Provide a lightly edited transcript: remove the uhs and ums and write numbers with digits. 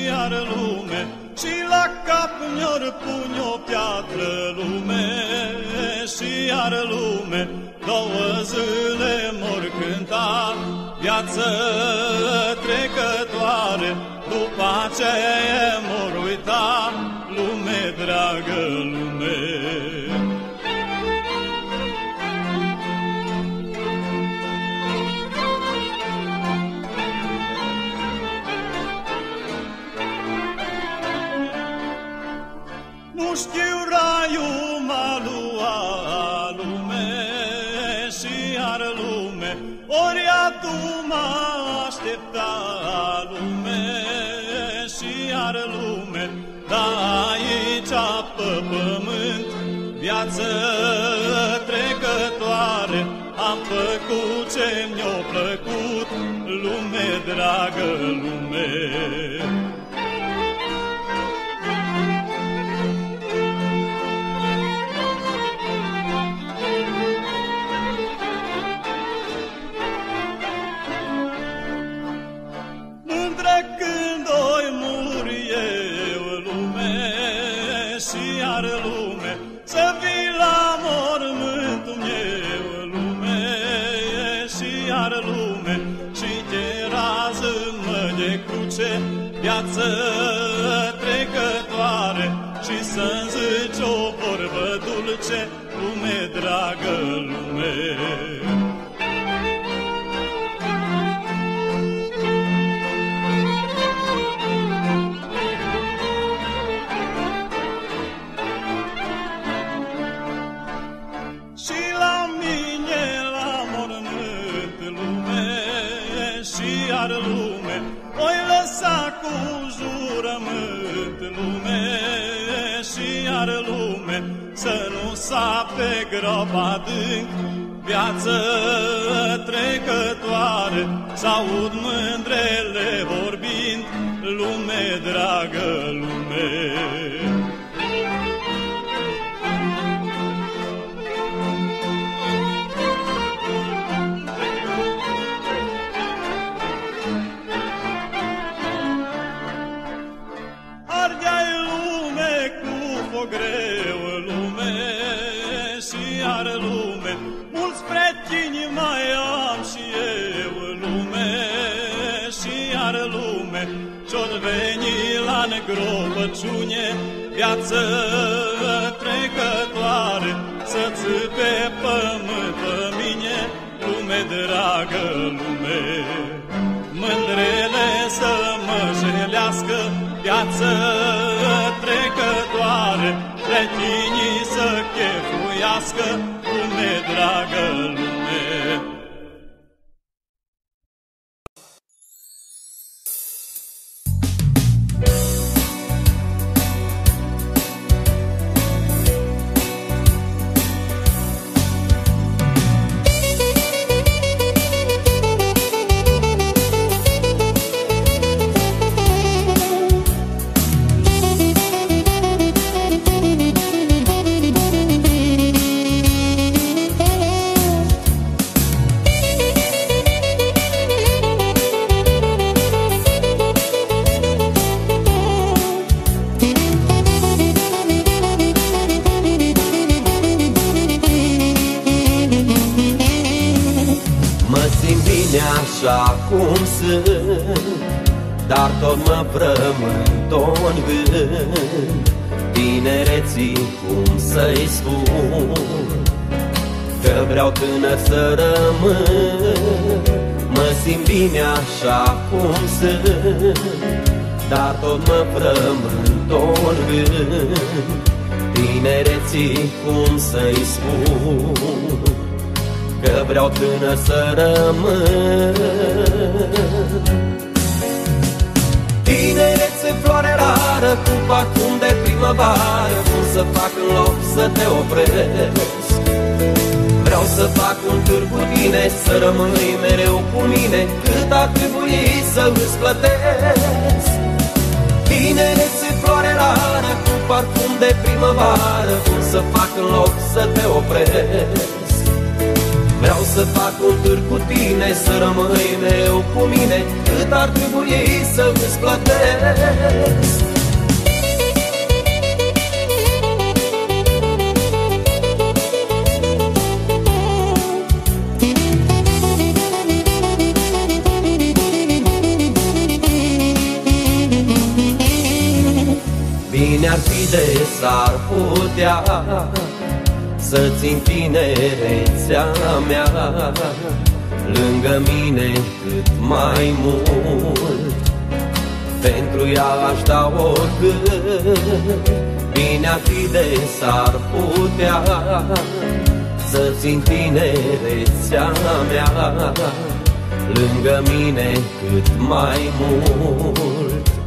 iar lume, și la cap mi-or pune o piatră lume, și iar lume, două zile mor cânta, viață trecătoare, după aceea mor uita, lume dragă lume. Nu știu raiul m-a luat lume, și iar lume, ori tu m-a aștepta lume, și iar lume, dar aici pe pământ, viață trecătoare, am făcut ce mi-a plăcut, lume dragă lume. Când oi mur eu lume, și iar lume, să vii la mormântul meu lume, și iar lume, și te rază-mă de cruce, viață trecătoare, și să-mi zici o vorbă dulce, lume dragă lume. Lume, oi lăsa cu jurământ lume, și iar lume, să nu sape groapa adânc, viață trecătoare, s-aud mândrele vorbind, lume dragă lume. Greu lume, și iar lume, mulți prieteni mai am și eu lume, și iar lume, ce-or veni la negropăciune, viață trecătoare, să țipe pământ pe mine, lume dragă lume. Mândrele să mă jelească, viață trecătoare, cretinii să chefuiască, lume dragă lume. Așa cum sunt, dar tot mă frământă-n gând tinereții, cum să-i spun, că vreau tânăr să rămân. Mă simt bine așa cum sunt, dar tot mă frământă-n gând tinereții, cum să-i spun, că vreau tânăr să rămân. Tinerețe, floare rară, cu parfum de primăvară, cum să fac în loc să te opresc? Vreau să fac un târg cu tine, să rămâi mereu cu mine, cât ar trebui să îți plătesc. Tinerețe, floare rară, cu parfum de primăvară, cum să fac în loc să te opresc? Vreau să fac un târg cu tine, să rămâi mereu cu mine, cât ar trebui să îți plătesc. Bine ar fi de s-ar putea să țin tinerețea mea lângă mine cât mai mult. Pentru ea aș da oricât. Bine ar fi de s-ar putea să țin tinerețea mea lângă mine cât mai mult.